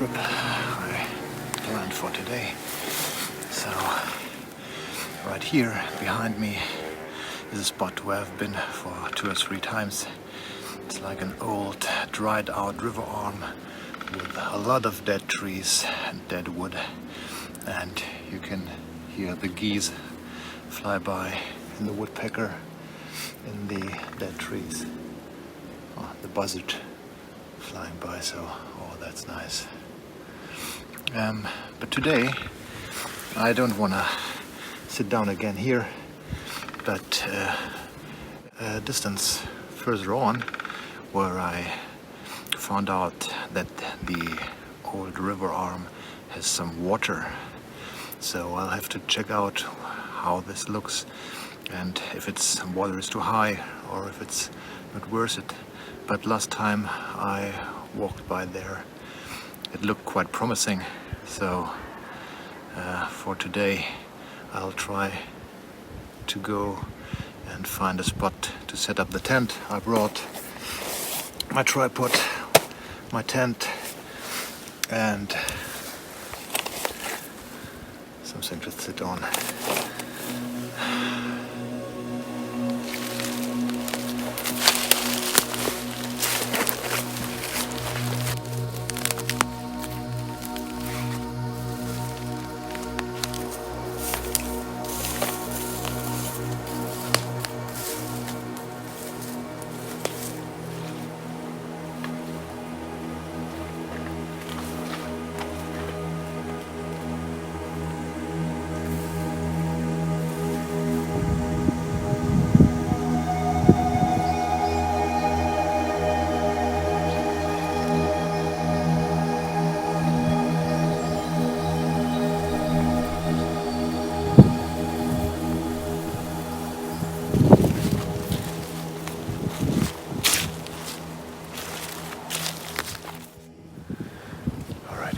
trip I planned for today. So right here behind me is a spot where I've been for 2 or 3 times. It's like an old dried out river arm with a lot of dead trees and dead wood, and you can hear the geese fly by and the woodpecker in the dead trees. Oh, the buzzard flying by, so oh, that's nice. But today I don't want to sit down again here, but a distance further on, where I found out that the old river arm has some water. So I'll have to check out how this looks and if its water is too high or if it's not worth it. But last time I walked by there, it looked quite promising. So for today I'll try to go and find a spot to set up the tent. I brought my tripod, my tent, and something to sit on.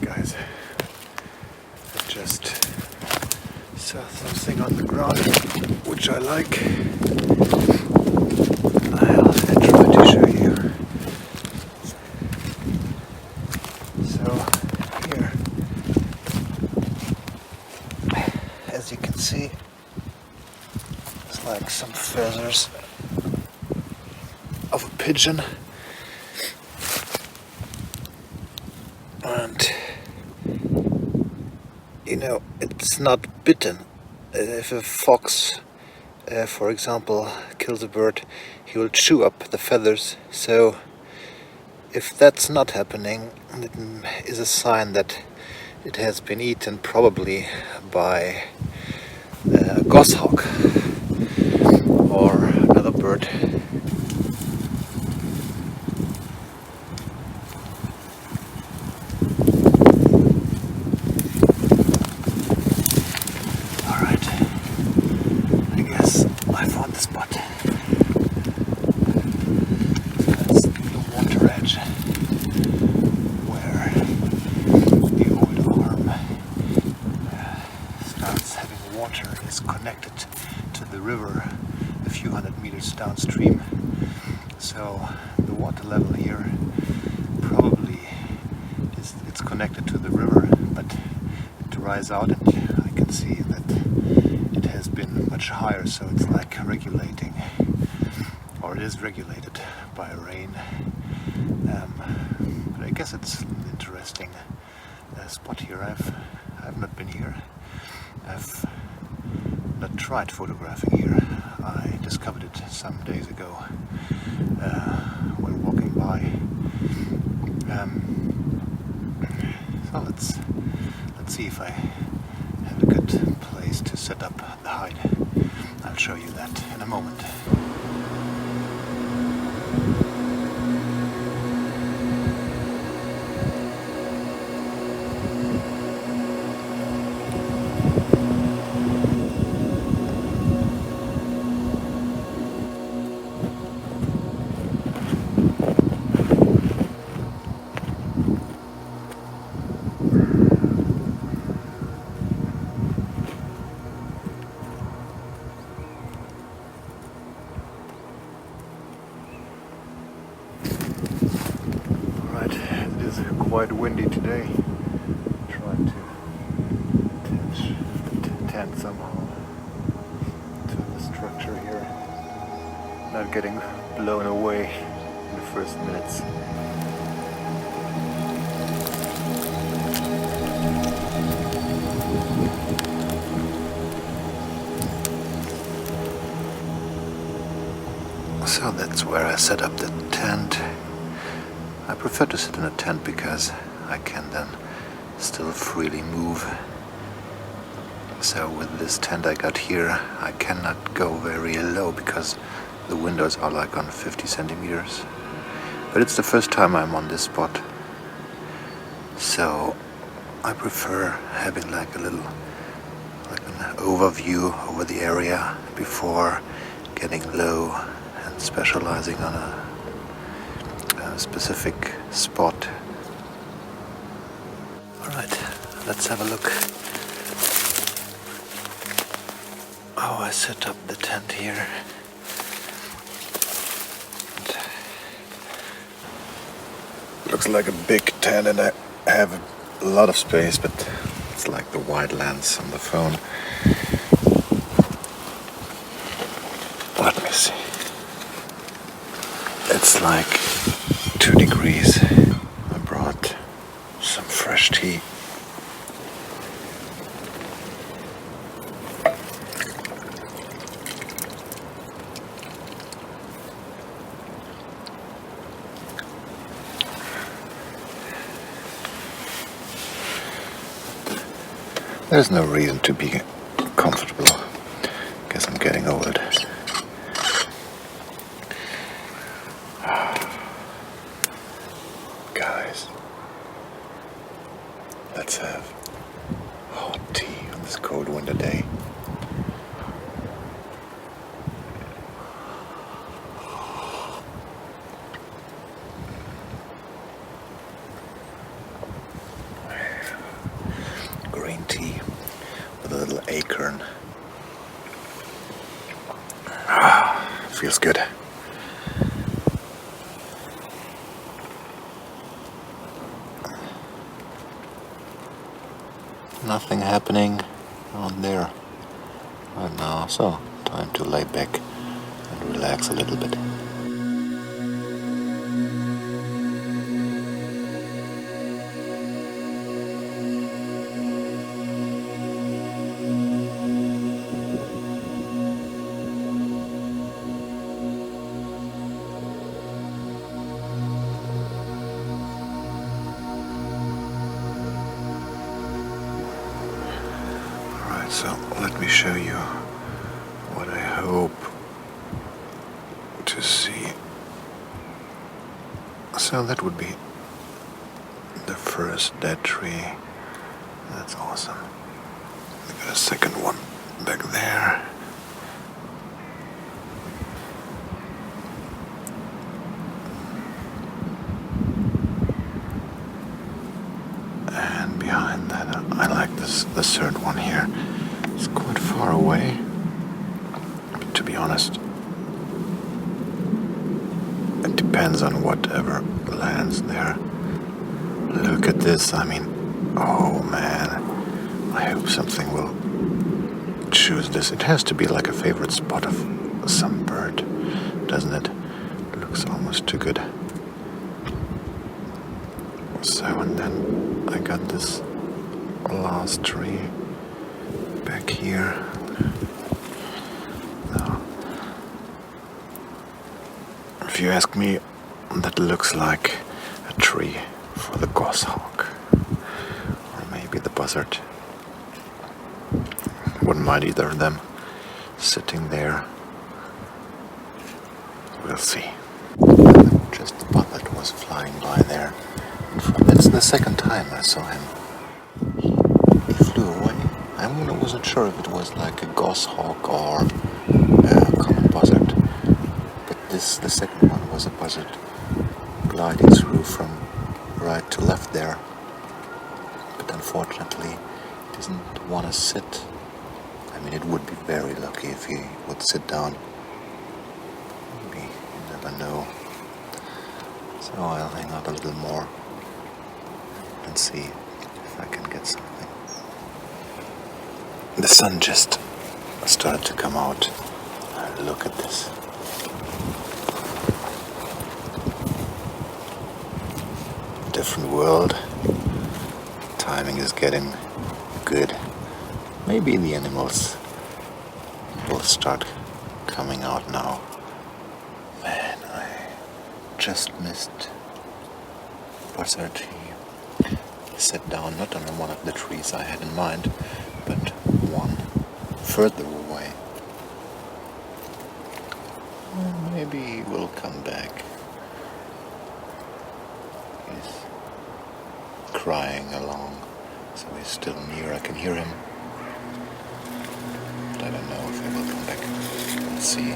Guys, I just saw something on the ground which I like. I'll try to show you. So here, as you can see, it's like some feathers of a pigeon, and you know, it's not bitten. If a fox, for example, kills a bird, he will chew up the feathers. So if that's not happening, it is a sign that it has been eaten, probably by a goshawk or another bird. Is connected to the river a few hundred meters downstream, so the water level here probably it's connected to the river, but it dries out and I can see that it has been much higher, so it's like regulating, or it is regulated by rain. But I guess it's an interesting spot here. I've not been here. I've not tried photographing here. I discovered it some days ago when walking by. So let's see if I have a good place to set up the hide. I'll show you that in a moment. Quite windy today. tent somehow to the structure here, not getting blown away in the first minutes. So that's where I set up the tent. I prefer to sit in a tent because I can then still freely move. So with this tent I got here, I cannot go very low because the windows are like on 50 centimeters. But it's the first time I'm on this spot. So I prefer having like an overview over the area before getting low and specializing on a specific spot. Alright, let's have a look how I set up the tent here. Looks like a big tent and I have a lot of space, but it's like the wide lens on the phone. Let me see. It's like 2 degrees. I brought some fresh tea. There's no reason to be comfortable. Guess I'm getting old. Guys, let's have hot tea on this cold winter day. Green tea with a little acorn. Feels good. Nothing happening on there right now, so time to lay back and relax a little bit. So let me show you what I hope to see. So that would be the first dead tree. That's awesome. We got a second one back there. And behind that, I like the third one here. It's quite far away, but to be honest, it depends on whatever lands there. Look at this, I mean, oh man, I hope something will choose this. It has to be like a favorite spot of some bird, doesn't it? It looks almost too good. So, and then I got this last tree back here. Now, if you ask me, that looks like a tree for the goshawk, or maybe the buzzard. Wouldn't mind either of them sitting there. We'll see. Just the buzzard was flying by there. That's the second time I saw him. He flew away. I wasn't sure if it was like a goshawk or a common buzzard, but the second one was a buzzard gliding through from right to left there. But unfortunately, he doesn't want to sit. I mean, it would be very lucky if he would sit down. Maybe, you never know. So I'll hang out a little more and see if I can get something. The sun just started to come out. Look at this. Different world. Timing is getting good. Maybe the animals will start coming out now. Man, I just missed buzzard. He sat down not on one of the trees I had in mind, but one further away. Maybe he will come back. He's crying along, so he's still near. I can hear him. But I don't know if he will come back. We'll see.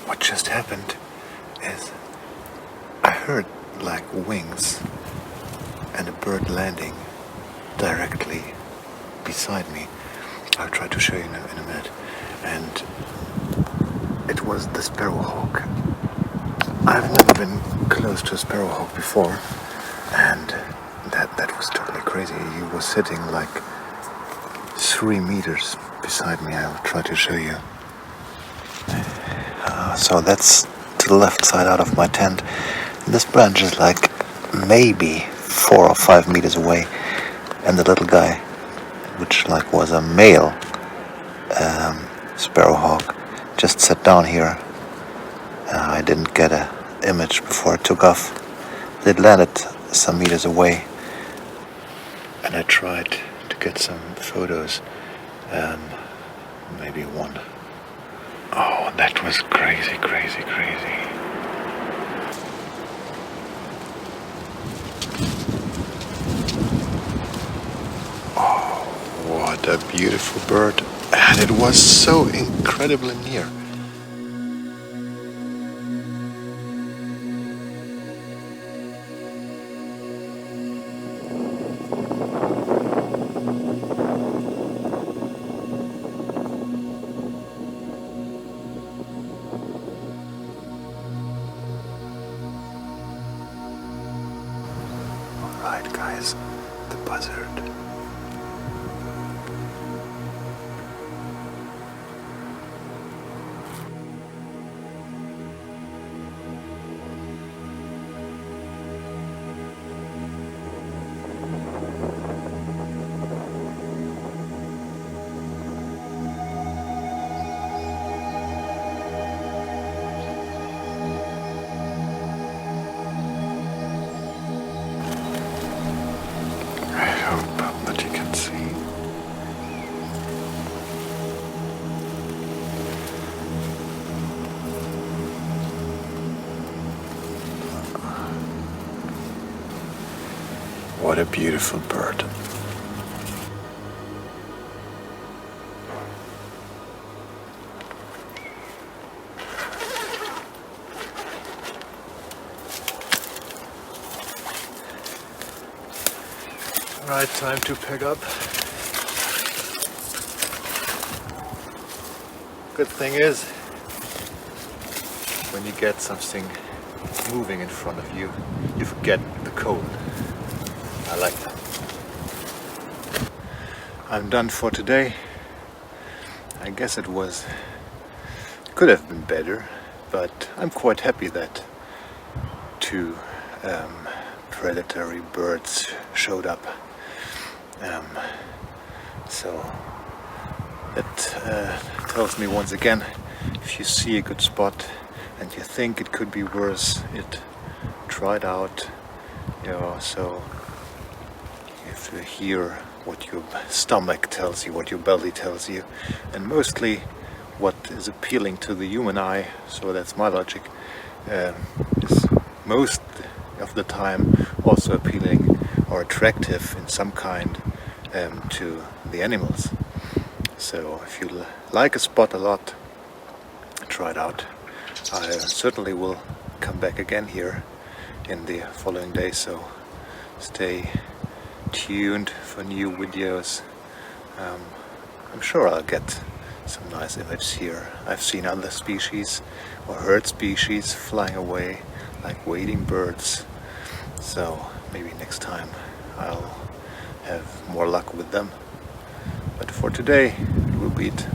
What just happened is I heard like wings and a bird landing directly beside me. I'll try to show you in a minute. And it was the sparrowhawk. I've never been close to a sparrowhawk before, and that was totally crazy. He was sitting like 3 meters beside me. I'll try to show you. So that's to the left side out of my tent. This branch is like maybe 4 or 5 meters away, and the little guy, which like was a male sparrowhawk, just sat down here. I didn't get an image before it took off. It landed some meters away, and I tried to get some photos. Maybe one. Oh, that was crazy, crazy, crazy. Oh, what a beautiful bird. And it was so incredibly near. Alright guys, the buzzard. That you can see. What a beautiful bird. Right, time to pick up. Good thing is, when you get something moving in front of you, you forget the cold. I like that. I'm done for today. I guess it could have been better, but I'm quite happy that 2 predatory birds showed up. So it tells me once again, if you see a good spot and you think it could be worse, try it out. So if you hear what your stomach tells you, what your belly tells you, and mostly what is appealing to the human eye, so that's my logic, is most of the time also appealing or attractive in some kind to the animals. So if you like a spot a lot, try it out. I certainly will come back again here in the following days, so stay tuned for new videos. I'm sure I'll get some nice images here. I've seen other species or heard species flying away like wading birds. So maybe next time I'll have more luck with them. But for today it will be it.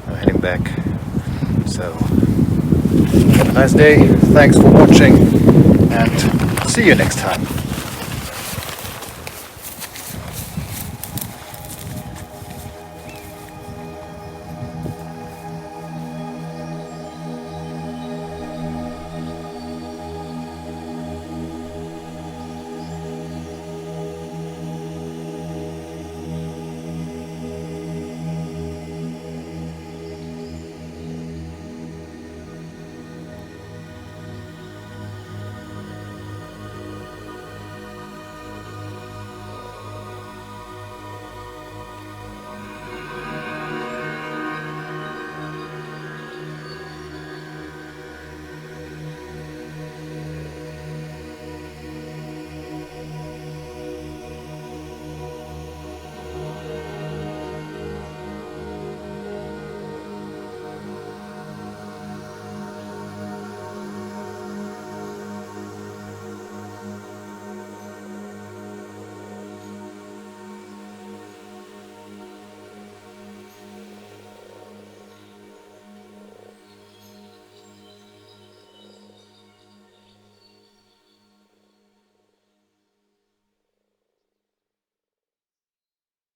I'm heading back. So have a nice day. Thanks for watching and see you next time.